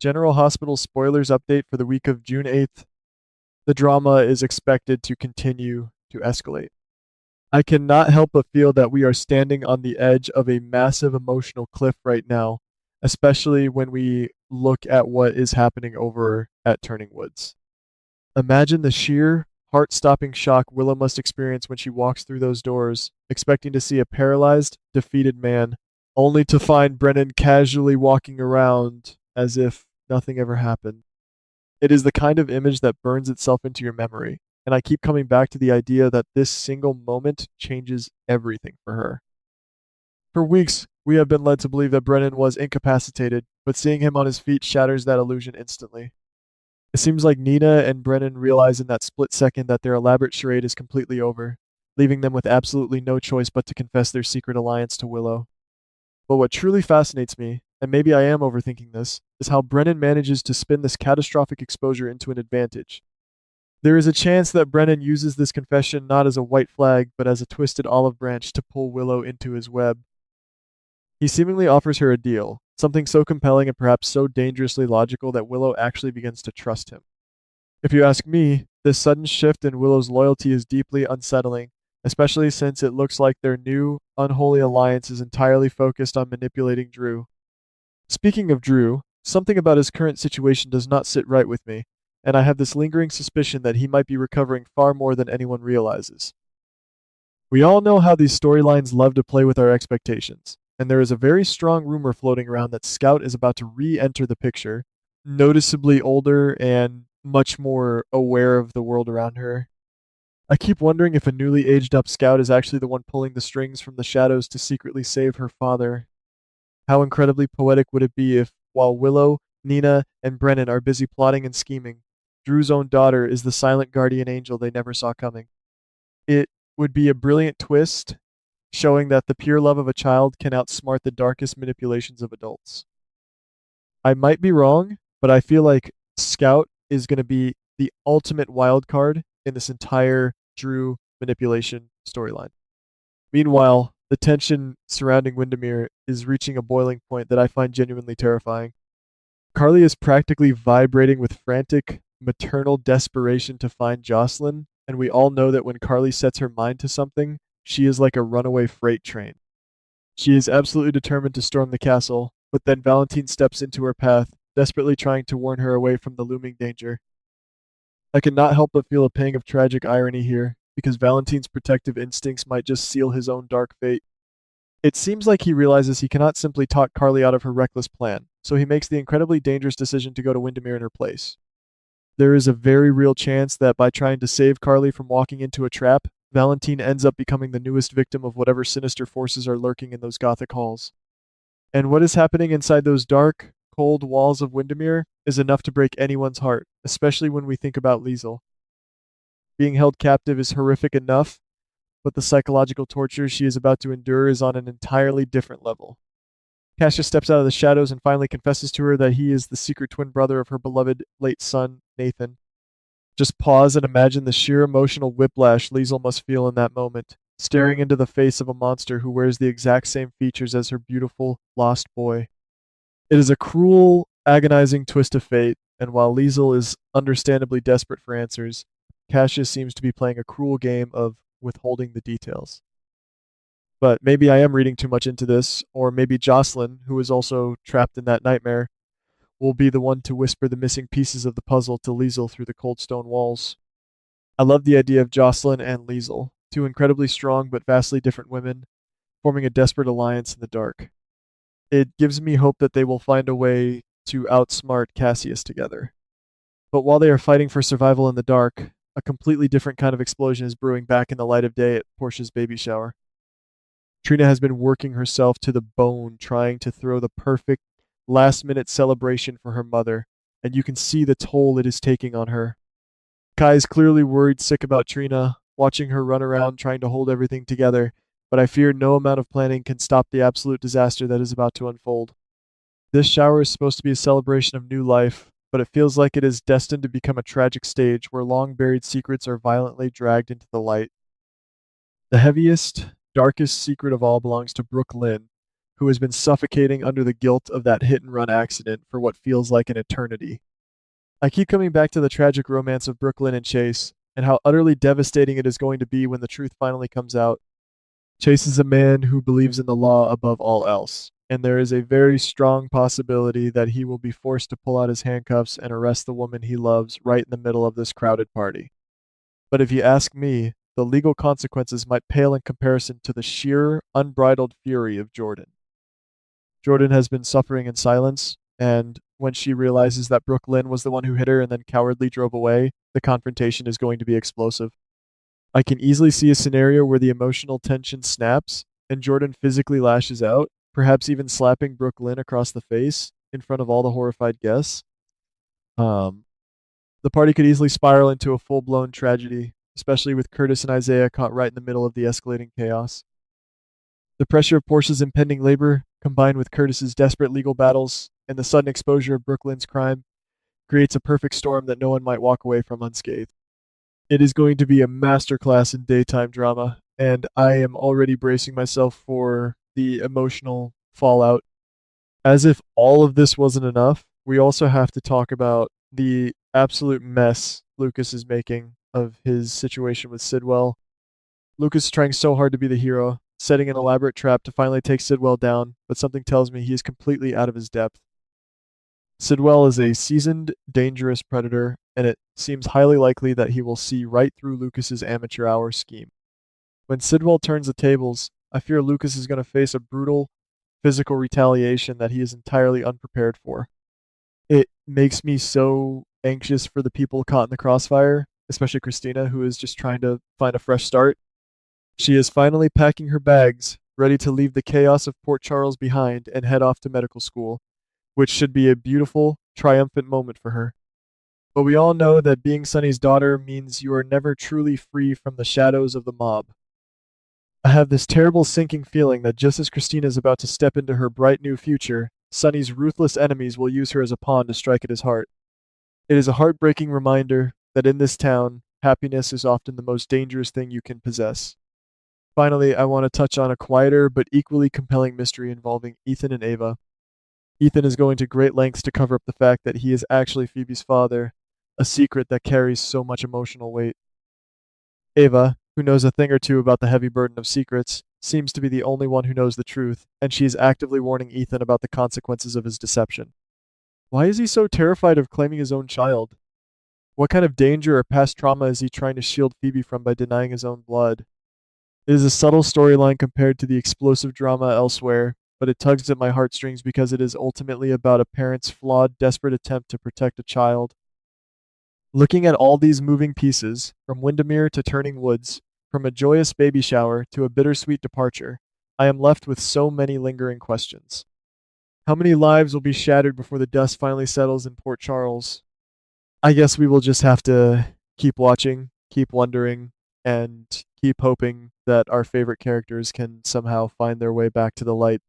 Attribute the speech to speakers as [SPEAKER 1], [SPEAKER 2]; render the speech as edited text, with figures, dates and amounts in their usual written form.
[SPEAKER 1] General Hospital spoilers update for the week of June 8th. The drama is expected to continue to escalate. I cannot help but feel that we are standing on the edge of a massive emotional cliff right now, especially when we look at what is happening over at Turning Woods. Imagine the sheer, heart stopping shock Willow must experience when she walks through those doors, expecting to see a paralyzed, defeated man, only to find Brennan casually walking around as if nothing ever happened. It is the kind of image that burns itself into your memory, and I keep coming back to the idea that this single moment changes everything for her. For weeks, we have been led to believe that Brennan was incapacitated, but seeing him on his feet shatters that illusion instantly. It seems like Nina and Brennan realize in that split second that their elaborate charade is completely over, leaving them with absolutely no choice but to confess their secret alliance to Willow. But what truly fascinates me, and maybe I am overthinking this, is how Brennan manages to spin this catastrophic exposure into an advantage. There is a chance that Brennan uses this confession not as a white flag, but as a twisted olive branch to pull Willow into his web. He seemingly offers her a deal, something so compelling and perhaps so dangerously logical that Willow actually begins to trust him. If you ask me, this sudden shift in Willow's loyalty is deeply unsettling, especially since it looks like their new, unholy alliance is entirely focused on manipulating Drew. Speaking of Drew, something about his current situation does not sit right with me, and I have this lingering suspicion that he might be recovering far more than anyone realizes. We all know how these storylines love to play with our expectations, and there is a very strong rumor floating around that Scout is about to re-enter the picture, noticeably older and much more aware of the world around her. I keep wondering if a newly aged up Scout is actually the one pulling the strings from the shadows to secretly save her father. How incredibly poetic would it be if, while Willow, Nina, and Brennan are busy plotting and scheming, Drew's own daughter is the silent guardian angel they never saw coming? It would be a brilliant twist, showing that the pure love of a child can outsmart the darkest manipulations of adults. I might be wrong, but I feel like Scout is going to be the ultimate wild card in this entire Drew manipulation storyline. Meanwhile, the tension surrounding Windermere is reaching a boiling point that I find genuinely terrifying. Carly is practically vibrating with frantic, maternal desperation to find Jocelyn, and we all know that when Carly sets her mind to something, she is like a runaway freight train. She is absolutely determined to storm the castle, but then Valentine steps into her path, desperately trying to warn her away from the looming danger. I cannot help but feel a pang of tragic irony here, because Valentine's protective instincts might just seal his own dark fate. It seems like he realizes he cannot simply talk Carly out of her reckless plan, so he makes the incredibly dangerous decision to go to Windermere in her place. There is a very real chance that by trying to save Carly from walking into a trap, Valentine ends up becoming the newest victim of whatever sinister forces are lurking in those Gothic halls. And what is happening inside those dark, cold walls of Windermere is enough to break anyone's heart, especially when we think about Liesel. Being held captive is horrific enough, but the psychological torture she is about to endure is on an entirely different level. Cassius steps out of the shadows and finally confesses to her that he is the secret twin brother of her beloved late son, Nathan. Just pause and imagine the sheer emotional whiplash Liesel must feel in that moment, staring into the face of a monster who wears the exact same features as her beautiful, lost boy. It is a cruel, agonizing twist of fate, and while Liesel is understandably desperate for answers, Cassius seems to be playing a cruel game of withholding the details. But maybe I am reading too much into this, or maybe Jocelyn, who is also trapped in that nightmare, will be the one to whisper the missing pieces of the puzzle to Liesel through the cold stone walls. I love the idea of Jocelyn and Liesel, two incredibly strong but vastly different women, forming a desperate alliance in the dark. It gives me hope that they will find a way to outsmart Cassius together. But while they are fighting for survival in the dark, a completely different kind of explosion is brewing back in the light of day at Portia's baby shower. Trina has been working herself to the bone trying to throw the perfect last-minute celebration for her mother, and you can see the toll it is taking on her. Kai is clearly worried sick about Trina, watching her run around trying to hold everything together, but I fear no amount of planning can stop the absolute disaster that is about to unfold. This shower is supposed to be a celebration of new life, but it feels like it is destined to become a tragic stage where long-buried secrets are violently dragged into the light. The heaviest, darkest secret of all belongs to Brooke Lynn, who has been suffocating under the guilt of that hit and run accident for what feels like an eternity. I keep coming back to the tragic romance of Brooklyn and Chase, and how utterly devastating it is going to be when the truth finally comes out. Chase is a man who believes in the law above all else, and there is a very strong possibility that he will be forced to pull out his handcuffs and arrest the woman he loves right in the middle of this crowded party. But if you ask me, the legal consequences might pale in comparison to the sheer, unbridled fury of Jordan. Jordan has been suffering in silence, and when she realizes that Brooke Lynn was the one who hit her and then cowardly drove away, the confrontation is going to be explosive. I can easily see a scenario where the emotional tension snaps and Jordan physically lashes out, perhaps even slapping Brooke Lynn across the face in front of all the horrified guests. Um, the party could easily spiral into a full blown tragedy, especially with Curtis and Isaiah caught right in the middle of the escalating chaos. The pressure of Portia's impending labor, combined with Curtis's desperate legal battles and the sudden exposure of Brooke Lynn's crime, creates a perfect storm that no one might walk away from unscathed. It is going to be a masterclass in daytime drama, and I am already bracing myself for the emotional fallout. As if all of this wasn't enough, we also have to talk about the absolute mess Lucas is making of his situation with Sidwell. Lucas is trying so hard to be the hero, setting an elaborate trap to finally take Sidwell down, but something tells me he is completely out of his depth. Sidwell is a seasoned, dangerous predator, and it seems highly likely that he will see right through Lucas's amateur hour scheme. When Sidwell turns the tables, I fear Lucas is going to face a brutal physical retaliation that he is entirely unprepared for. It makes me so anxious for the people caught in the crossfire, especially Christina, who is just trying to find a fresh start. She is finally packing her bags, ready to leave the chaos of Port Charles behind and head off to medical school, which should be a beautiful, triumphant moment for her. But we all know that being Sonny's daughter means you are never truly free from the shadows of the mob. I have this terrible sinking feeling that just as Christina is about to step into her bright new future, Sonny's ruthless enemies will use her as a pawn to strike at his heart. It is a heartbreaking reminder that in this town, happiness is often the most dangerous thing you can possess. Finally, I want to touch on a quieter but equally compelling mystery involving Ethan and Ava. Ethan is going to great lengths to cover up the fact that he is actually Phoebe's father, a secret that carries so much emotional weight. Ava, who knows a thing or two about the heavy burden of secrets, seems to be the only one who knows the truth, and she is actively warning Ethan about the consequences of his deception. Why is he so terrified of claiming his own child? What kind of danger or past trauma is he trying to shield Phoebe from by denying his own blood? It is a subtle storyline compared to the explosive drama elsewhere, but it tugs at my heartstrings because it is ultimately about a parent's flawed, desperate attempt to protect a child. Looking at all these moving pieces, from Windermere to Turning Woods, from a joyous baby shower to a bittersweet departure, I am left with so many lingering questions. How many lives will be shattered before the dust finally settles in Port Charles? I guess we will just have to keep watching, keep wondering, and keep hoping that our favorite characters can somehow find their way back to the light.